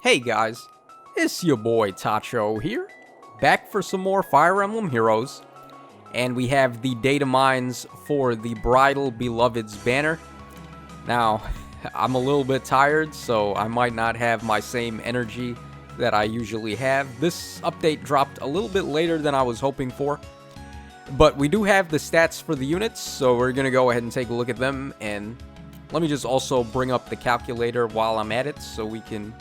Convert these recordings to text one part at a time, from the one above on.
Hey guys, it's your boy Tacho here, back for some more Fire Emblem Heroes, and we have the data mines for the Bridal Beloved's banner. Now, I'm a little bit tired, so I might not have my same energy that I usually have. This update dropped a little bit later than I was hoping for, but we do have the stats for the units, so we're going to go ahead and take a look at them, and let me just also bring up the calculator while I'm at it so we can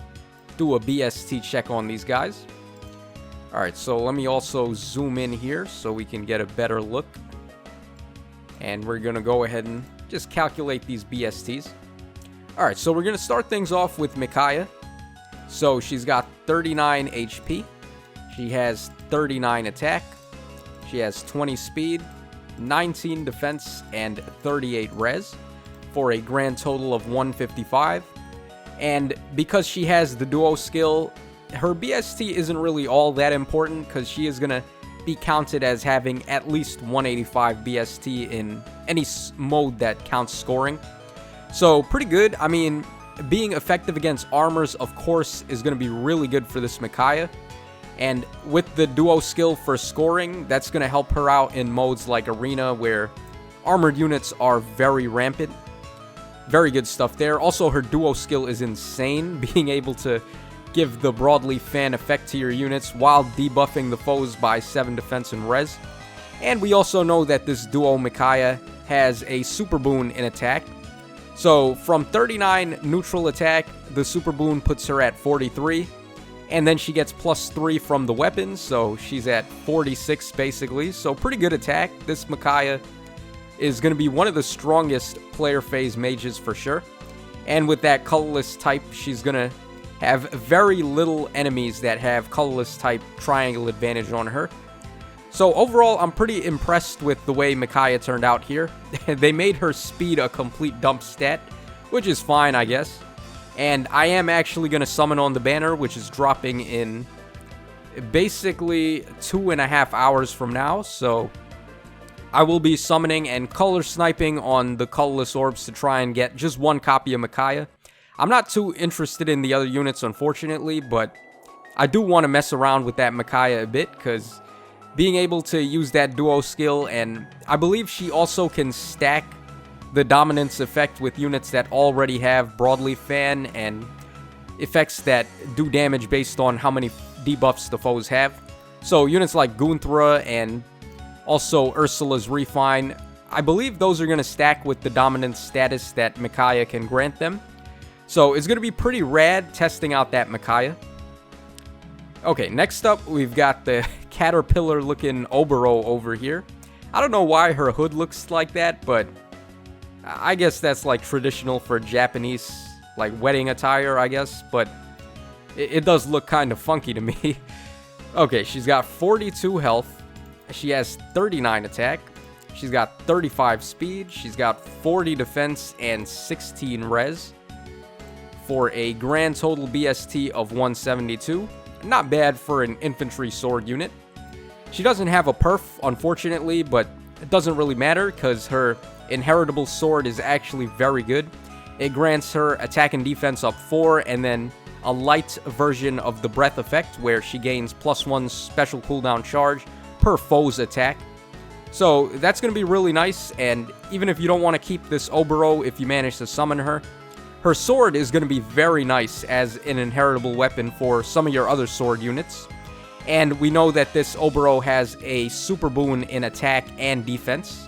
do a BST check on these guys. Alright, so let me also zoom in here so we can get a better look. And we're going to go ahead and just calculate these BSTs. Alright, so we're going to start things off with Micaiah. So she's got 39 HP. She has 39 attack. She has 20 speed, 19 defense, and 38 res for a grand total of 155. And because she has the duo skill, her BST isn't really all that important because she is going to be counted as having at least 185 BST in any mode that counts scoring. So pretty good. I mean, being effective against armors, of course, is going to be really good for this Micaiah. And with the duo skill for scoring, that's going to help her out in modes like Arena where armored units are very rampant. Very good stuff there. Also, her duo skill is insane, being able to give the broadleaf fan effect to your units while debuffing the foes by 7 defense and res. And we also know that this duo Micaiah has a super boon in attack. So from 39 neutral attack, the super boon puts her at 43. And then she gets +3 from the weapons, so she's at 46 basically. So pretty good attack. This Micaiah is going to be one of the strongest player phase mages for sure. And with that colorless type, she's going to have very little enemies that have colorless type triangle advantage on her. So overall, I'm pretty impressed with the way Micaiah turned out here. They made her speed a complete dump stat, which is fine, I guess. And I am actually going to summon on the banner, which is dropping in basically 2.5 hours from now. So I will be summoning and color sniping on the colorless orbs to try and get just one copy of Micaiah. I'm not too interested in the other units, unfortunately, but I do want to mess around with that Micaiah a bit, because being able to use that duo skill, and I believe she also can stack the dominance effect with units that already have broadleaf fan and effects that do damage based on how many debuffs the foes have. So units like Gunthra and also Ursula's Refine, I believe those are going to stack with the dominance status that Micaiah can grant them. So it's going to be pretty rad testing out that Micaiah. Okay, next up we've got the caterpillar looking Oboro over here. I don't know why her hood looks like that, but I guess that's like traditional for Japanese like wedding attire, I guess, but it does look kind of funky to me. Okay, she's got 42 health. She has 39 attack. She's got 35 speed. She's got 40 defense and 16 res for a grand total BST of 172. Not bad for an infantry sword unit. She doesn't have a perf, unfortunately, but it doesn't really matter because her inheritable sword is actually very good. It grants her attack and defense up 4, and then a light version of the breath effect where she gains +1 special cooldown charge per foe's attack. So that's going to be really nice, and even if you don't want to keep this Oboro, if you manage to summon her, her sword is going to be very nice as an inheritable weapon for some of your other sword units. And we know that this Oboro has a super boon in attack and defense,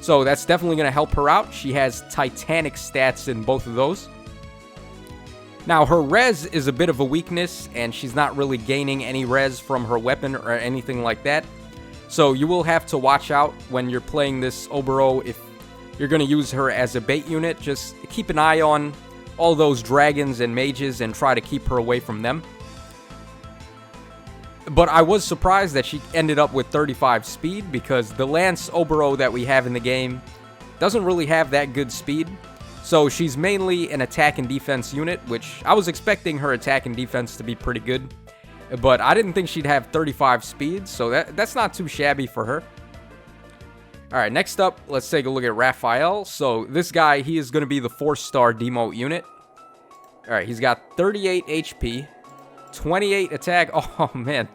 so that's definitely going to help her out. She has titanic stats in both of those. Now, her res is a bit of a weakness, and she's not really gaining any res from her weapon or anything like that. So you will have to watch out when you're playing this Oboro if you're going to use her as a bait unit. Just keep an eye on all those dragons and mages and try to keep her away from them. But I was surprised that she ended up with 35 speed, because the Lance Oboro that we have in the game doesn't really have that good speed. So she's mainly an attack and defense unit, which I was expecting her attack and defense to be pretty good. But I didn't think she'd have 35 speed, so that's not too shabby for her. Alright, next up, let's take a look at Rafael. So this guy, he is going to be the 4-star demote unit. Alright, he's got 38 HP. 28 attack. Oh, man.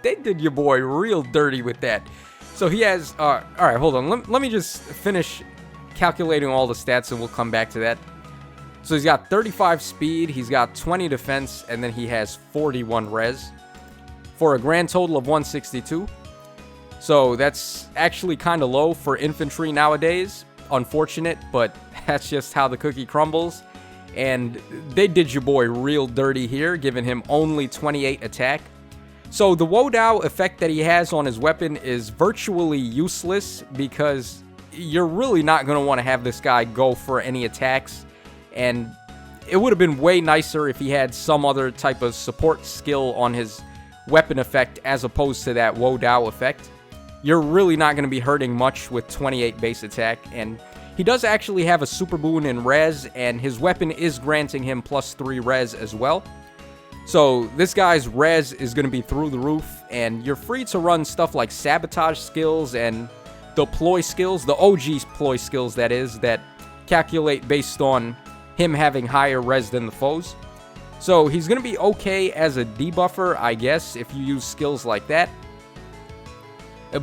They did your boy real dirty with that. So he has... all right, hold on. Let me just finish calculating all the stats, and we'll come back to that. So he's got 35 speed, he's got 20 defense, and then he has 41 res for a grand total of 162. So that's actually kind of low for infantry nowadays. Unfortunate, but that's just how the cookie crumbles. And they did your boy real dirty here, giving him only 28 attack. So the Wodao effect that he has on his weapon is virtually useless because you're really not going to want to have this guy go for any attacks. And it would have been way nicer if he had some other type of support skill on his weapon effect as opposed to that Wodao effect. You're really not going to be hurting much with 28 base attack, and he does actually have a super boon in res, and his weapon is granting him +3 res as well. So this guy's res is going to be through the roof, and you're free to run stuff like sabotage skills and the ploy skills, the OG ploy skills that is, that calculate based on him having higher res than the foes. So he's going to be okay as a debuffer, I guess, if you use skills like that.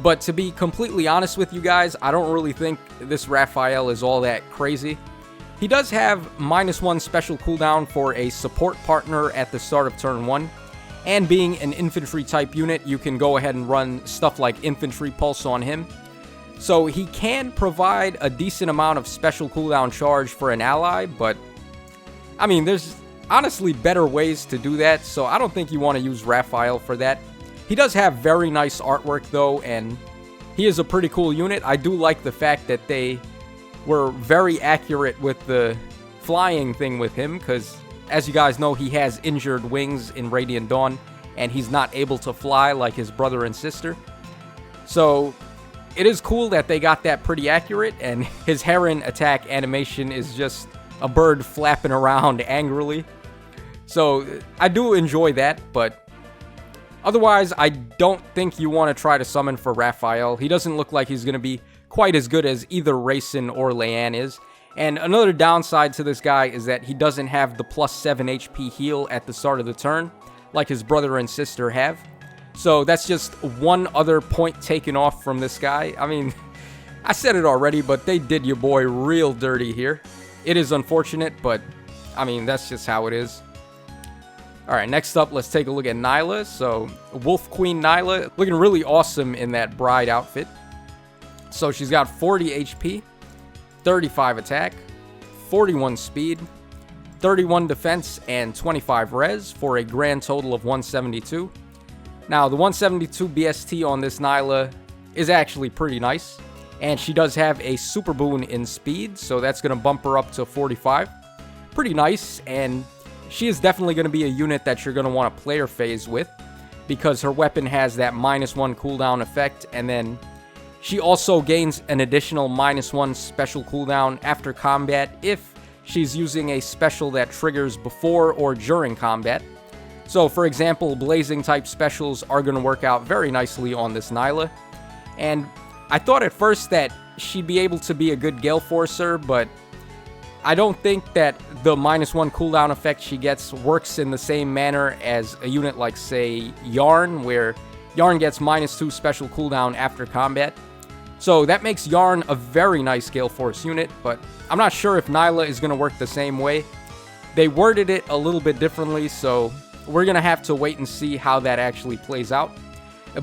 But to be completely honest with you guys, I don't really think this Rafael is all that crazy. He does have -1 special cooldown for a support partner at the start of turn 1. And being an infantry type unit, you can go ahead and run stuff like infantry pulse on him. So he can provide a decent amount of special cooldown charge for an ally, but I mean, there's honestly better ways to do that, so I don't think you want to use Rafael for that. He does have very nice artwork though, and he is a pretty cool unit. I do like the fact that they were very accurate with the flying thing with him, because as you guys know, he has injured wings in Radiant Dawn, and he's not able to fly like his brother and sister. So it is cool that they got that pretty accurate, and his Heron attack animation is just a bird flapping around angrily. So I do enjoy that, but otherwise, I don't think you want to try to summon for Rafael. He doesn't look like he's going to be quite as good as either Rayson or Leanne is. And another downside to this guy is that he doesn't have the +7 HP heal at the start of the turn, like his brother and sister have. So that's just one other point taken off from this guy. I mean, I said it already, but they did your boy real dirty here. It is unfortunate, but I mean, that's just how it is. Alright, next up, let's take a look at Nyla. So, Wolf Queen Nyla, looking really awesome in that bride outfit. So, she's got 40 HP, 35 attack, 41 speed, 31 defense, and 25 res for a grand total of 172. Now, the 172 BST on this Nyla is actually pretty nice. And she does have a super boon in speed, so that's going to bump her up to 45. Pretty nice, and she is definitely going to be a unit that you're going to want to player phase with, because her weapon has that -1 cooldown effect, and then she also gains an additional -1 special cooldown after combat if she's using a special that triggers before or during combat. So, for example, blazing type specials are going to work out very nicely on this Nyla. And I thought at first that she'd be able to be a good Gale Forcer, but I don't think that the -1 cooldown effect she gets works in the same manner as a unit like, say, Yarn, where Yarn gets -2 special cooldown after combat. So that makes Yarn a very nice Gale Force unit, but I'm not sure if Nyla is going to work the same way. They worded it a little bit differently, so we're going to have to wait and see how that actually plays out.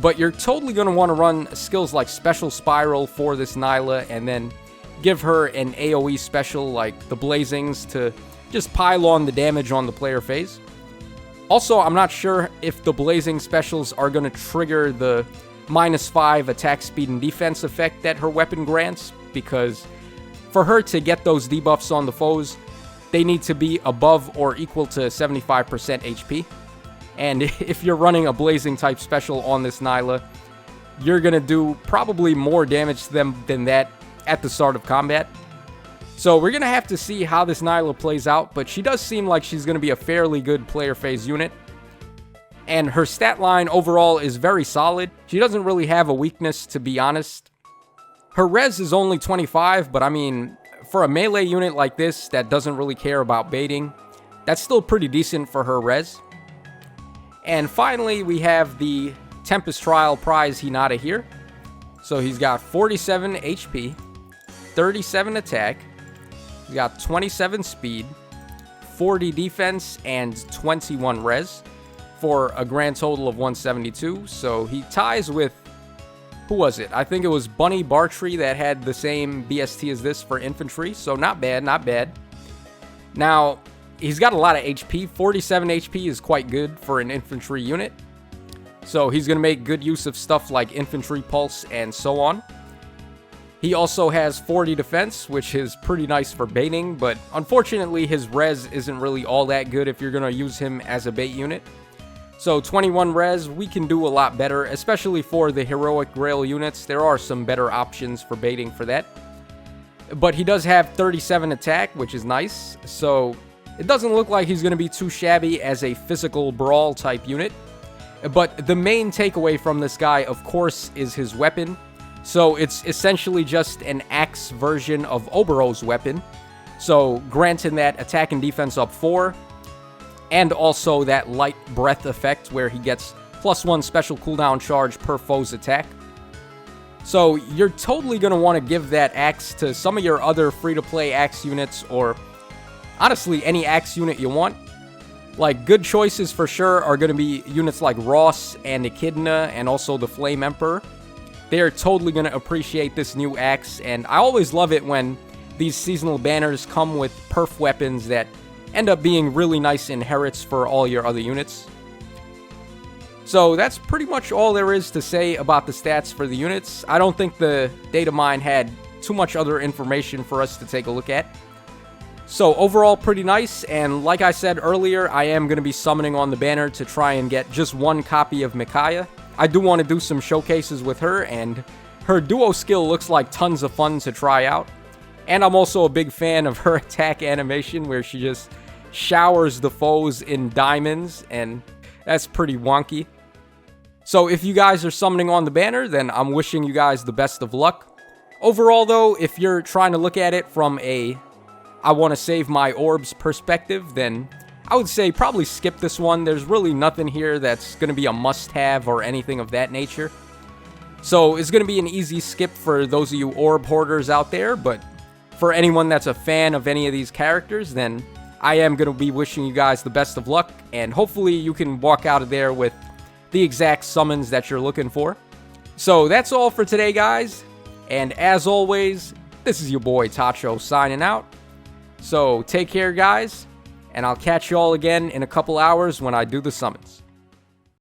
But you're totally going to want to run skills like Special Spiral for this Nyla, and then give her an AoE special like the Blazings to just pile on the damage on the player phase. Also, I'm not sure if the Blazing specials are going to trigger the -5 attack speed and defense effect that her weapon grants, because for her to get those debuffs on the foes, they need to be above or equal to 75% HP. And if you're running a Blazing type special on this Nyla, you're going to do probably more damage to them than that at the start of combat. So we're going to have to see how this Nyla plays out, but she does seem like she's going to be a fairly good player phase unit. And her stat line overall is very solid. She doesn't really have a weakness, to be honest. Her res is only 25, but I mean, for a melee unit like this that doesn't really care about baiting, that's still pretty decent for her res. And finally, we have the Tempest Trial Prize Hinata here. So he's got 47 HP, 37 attack, he's got 27 speed, 40 defense, and 21 res for a grand total of 172. So he ties with, who was it? I think it was Bunny Bartrey that had the same BST as this for infantry. So not bad, not bad. Now, he's got a lot of HP. 47 HP is quite good for an infantry unit. So he's going to make good use of stuff like infantry pulse and so on. He also has 40 defense, which is pretty nice for baiting, but unfortunately his res isn't really all that good if you're going to use him as a bait unit. So 21 res, we can do a lot better, especially for the heroic grail units. There are some better options for baiting for that. But he does have 37 attack, which is nice. So it doesn't look like he's going to be too shabby as a physical brawl type unit. But the main takeaway from this guy, of course, is his weapon. So it's essentially just an axe version of Oboro's weapon. So granting that attack and defense up 4. And also that light breath effect where he gets +1 special cooldown charge per foe's attack. So you're totally going to want to give that axe to some of your other free-to-play axe units, or honestly any axe unit you want. Like, good choices for sure are going to be units like Ross and Echidna and also the Flame Emperor. They are totally going to appreciate this new axe, and I always love it when these seasonal banners come with perf weapons that end up being really nice inherits for all your other units. So that's pretty much all there is to say about the stats for the units. I don't think the Datamine had too much other information for us to take a look at. So overall, pretty nice, and like I said earlier, I am going to be summoning on the banner to try and get just one copy of Micaiah. I do want to do some showcases with her, and her duo skill looks like tons of fun to try out. And I'm also a big fan of her attack animation where she just showers the foes in diamonds, and that's pretty wonky. So if you guys are summoning on the banner, then I'm wishing you guys the best of luck. Overall though, if you're trying to look at it from a I want to save my orbs perspective, then I would say probably skip this one. There's really nothing here that's going to be a must-have or anything of that nature. So it's going to be an easy skip for those of you orb hoarders out there, but for anyone that's a fan of any of these characters, then I am going to be wishing you guys the best of luck, and hopefully you can walk out of there with the exact summons that you're looking for. So that's all for today, guys, and as always, this is your boy Tacho signing out. So take care, guys, and I'll catch you all again in a couple hours when I do the summons.